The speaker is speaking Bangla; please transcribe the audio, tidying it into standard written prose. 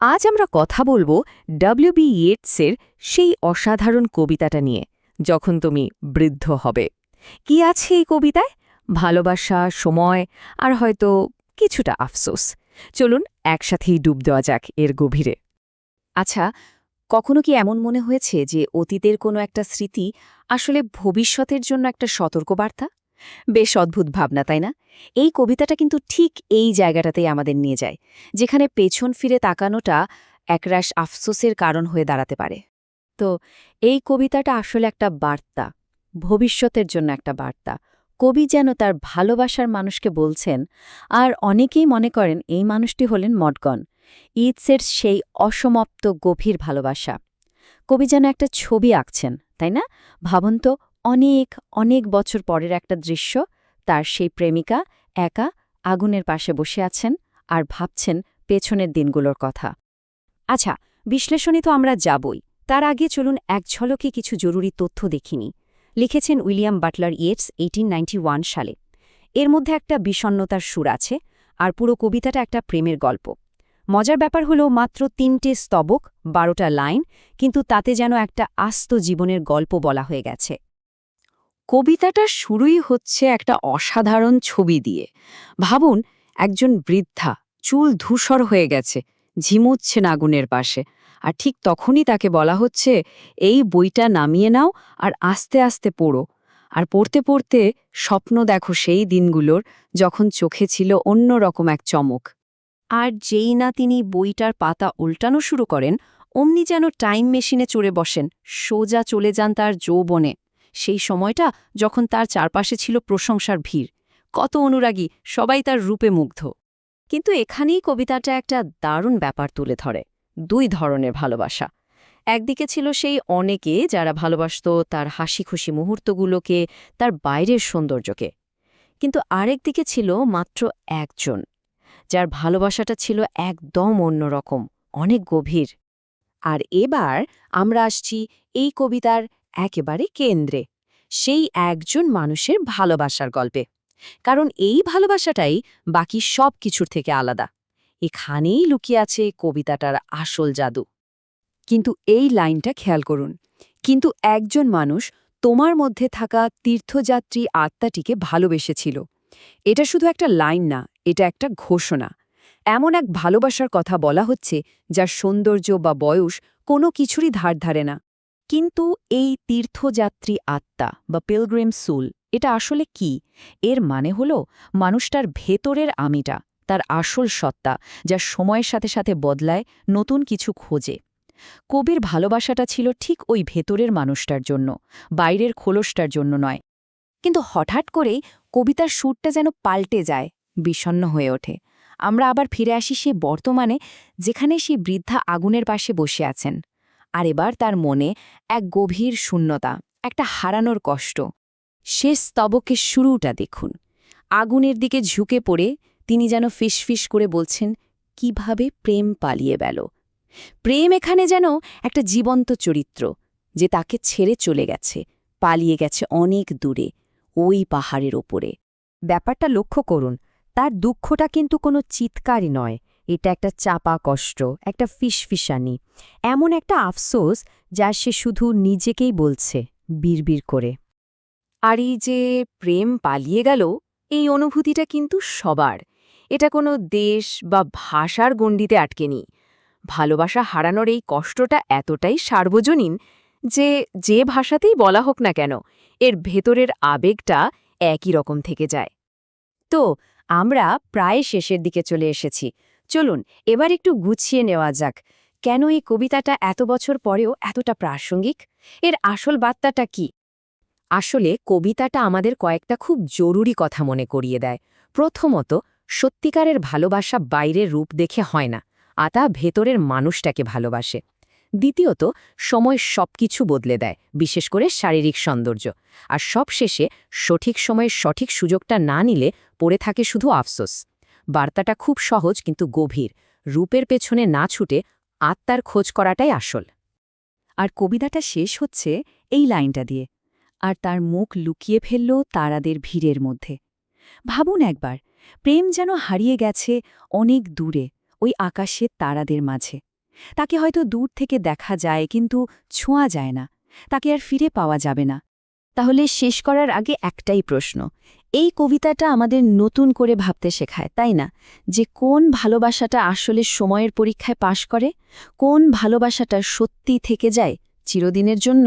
আজ আমরা কথা বলবো ডব্লিউ.বি. ইয়েটসের সেই অসাধারণ কবিতাটা নিয়ে, যখন তুমি বৃদ্ধ হবে। কি আছে এই কবিতায়? ভালোবাসা, সময় আর হয়তো কিছুটা আফসোস। চলুন একসাথেই ডুব দেওয়া যাক এর গভীরে। আচ্ছা, কখনো কি এমন মনে হয়েছে যে অতীতের কোনো একটা স্মৃতি আসলে ভবিষ্যতের জন্য একটা সতর্কবার্তা? বেশ অদ্ভুত ভাবনা, তাই না? এই কবিতাটা কিন্তু ঠিক এই জায়গাটাতেই আমাদের নিয়ে যায়, যেখানে পেছন ফিরে তাকানোটা একরাশ আফসোসের কারণ হয়ে দাঁড়াতে পারে। তো এই কবিতাটা আসলে একটা বার্তা, ভবিষ্যতের জন্য একটা বার্তা। কবি যেন তার ভালোবাসার মানুষকে বলছেন, আর অনেকেই মনে করেন এই মানুষটি হলেন মডগন, ইটসের সেই অসমাপ্ত গভীর ভালোবাসা। কবি যেন একটা ছবি আঁকছেন, তাই না? ভাবুন তো, অনেক অনেক বছর পরের একটা দৃশ্য, তার সেই প্রেমিকা একা আগুনের পাশে বসে আছেন আর ভাবছেন পেছনের দিনগুলোর কথা। আচ্ছা, বিশ্লেষণে তো আমরা যাবই, তার আগে চলুন এক ঝলকে কিছু জরুরি তথ্য দেখিনি। লিখেছেন উইলিয়াম বাটলার ইয়েটস 1891 সালে। এর মধ্যে একটা বিষণ্ণতার সুর আছে, আর পুরো কবিতাটা একটা প্রেমের গল্প। মজার ব্যাপার হলো মাত্র ৩টে স্তবক, ১২টা লাইন, কিন্তু তাতে যেন একটা আস্ত জীবনের গল্প বলা হয়ে গেছে। কবিতাটা শুরুই হচ্ছে একটা অসাধারণ ছবি দিয়ে। ভাবুন, একজন বৃদ্ধা, চুল ধূসর হয়ে গেছে, ঝিমুচ্ছেন আগুনের পাশে। আর ঠিক তখনই তাকে বলা হচ্ছে, এই বইটা নামিয়ে নাও আর আস্তে আস্তে পড়ো। আর পড়তে পড়তে স্বপ্ন দেখো সেই দিনগুলোর, যখন চোখে ছিল অন্য রকম এক চমক। আর যেই না তিনি বইটার পাতা উল্টানো শুরু করেন, অমনি যেন টাইম মেশিনে চড়ে বসেন, সোজা চলে যান তার যৌবনে। সেই সময়টা যখন তার চারপাশে ছিল প্রশংসার ভিড়, কত অনুরাগী, সবাই তার রূপে মুগ্ধ। কিন্তু এখানেই কবিতাটা একটা দারুণ ব্যাপার তুলে ধরে। দুই ধরনের ভালোবাসা। একদিকে ছিল সেই অনেকে যারা ভালোবাসত তার হাসি খুশি মুহূর্তগুলোকে, তার বাইরের সৌন্দর্যকে। কিন্তু আরেক দিকে ছিল মাত্র একজন, যার ভালোবাসাটা ছিল একদম অন্যরকম, অনেক গভীর। আর এবার আমরা আসছি এই কবিতার একেবারে কেন্দ্রে, সেই একজন মানুষের ভালোবাসার গল্পে। কারণ এই ভালোবাসাটাই বাকি সব কিছুর থেকে আলাদা। এখানেই লুকিয়ে আছে কবিতাটার আসল জাদু। কিন্তু এই লাইনটা খেয়াল করুন, কিন্তু একজন মানুষ তোমার মধ্যে থাকা তীর্থযাত্রী আত্মাটিকে ভালোবেসেছিল। এটা শুধু একটা লাইন না, এটা একটা ঘোষণা। এমন এক ভালোবাসার কথা বলা হচ্ছে যার সৌন্দর্য বা বয়স কোনো কিছুরই ধার ধারে না। কিন্তু এই তীর্থযাত্রী আত্মা বা পিলগ্রিম সুল, এটা আসলে কি? এর মানে হলো মানুষটার ভেতরের আমিটা, তার আসল সত্তা, যা সময়ের সাথে সাথে বদলায়, নতুন কিছু খোঁজে। কবির ভালোবাসাটা ছিল ঠিক ওই ভেতরের মানুষটার জন্য, বাইরের খোলসটার জন্য নয়। কিন্তু হঠাৎ করেই কবিতার সুরটা যেন পাল্টে যায়, বিষণ্ণ হয়ে ওঠে। আমরা আবার ফিরে আসি সে বর্তমানে, যেখানে সেই বৃদ্ধা আগুনের পাশে বসে আছেন। আর এবার তার মনে এক গভীর শূন্যতা, একটা হারানোর কষ্ট। শেষ স্তবকের শুরুটা দেখুন। আগুনের দিকে ঝুঁকে পড়ে তিনি যেন ফিসফিস করে বলছেন, কিভাবে প্রেম পালিয়ে গেল। প্রেম এখানে যেন একটা জীবন্ত চরিত্র, যে তাকে ছেড়ে চলে গেছে, পালিয়ে গেছে অনেক দূরে, ওই পাহাড়ের ওপরে। ব্যাপারটা লক্ষ্য করুন, তার দুঃখটা কিন্তু কোনো চিৎকারই নয়, এটা একটা চাপা কষ্ট, একটা ফিসফিসানি, এমন একটা আফসোস যা সে শুধু নিজেকেই বলছে, বিড়বিড় করে। আর এই যে প্রেম পালিয়ে গেল, এই অনুভূতিটা কিন্তু সবার। এটা কোনো দেশ বা ভাষার গণ্ডিতে আটকে নেই। ভালোবাসা হারানোর এই কষ্টটা এতটাই সার্বজনীন যে যে ভাষাতেই বলা হোক না কেন, এর ভেতরের আবেগটা একই রকম থেকে যায়। তো আমরা প্রায় শেষের দিকে চলে এসেছি। চলুন এবার একটু গুছিয়ে নেওয়া যাক, কেন এই কবিতাটা এত বছর পরেও এতটা প্রাসঙ্গিক? এর আসল বার্তাটা কি? আসলে কবিতাটা আমাদের কয়েকটা খুব জরুরি কথা মনে করিয়ে দেয়। প্রথমত, সত্যিকারের ভালোবাসা বাইরের রূপ দেখে হয় না, তা ভেতরের মানুষটাকে ভালোবাসে। দ্বিতীয়ত, সময় সবকিছু বদলে দেয়, বিশেষ করে শারীরিক সৌন্দর্য। আর সবশেষে, সঠিক সময়ে সঠিক সুযোগটা না নিলে পড়ে থাকে শুধু আফসোস। বার্তাটা খুব সহজ কিন্তু গভীর। রূপের পেছনে না ছুটে আত্মার খোঁজ করাটাই আসল। আর কবিতাটা শেষ হচ্ছে এই লাইনটা দিয়ে, আর তার মুখ লুকিয়ে ফেলল তারাদের ভিড়ের মধ্যে। ভাবুন একবার, প্রেম যেন হারিয়ে গেছে অনেক দূরে, ওই আকাশের তারাদের মাঝে। তাকে হয়তো দূর থেকে দেখা যায় কিন্তু ছোঁয়া যায় না, তাকে আর ফিরে পাওয়া যাবে না। তাহলে শেষ করার আগে একটাই প্রশ্ন, এই কবিতাটা আমাদের নতুন করে ভাবতে শেখায়, তাই না? যে কোন ভালোবাসাটা আসলে সময়ের পরীক্ষায় পাশ করে, কোন ভালোবাসাটা সত্যি থেকে যায় চিরদিনের জন্য।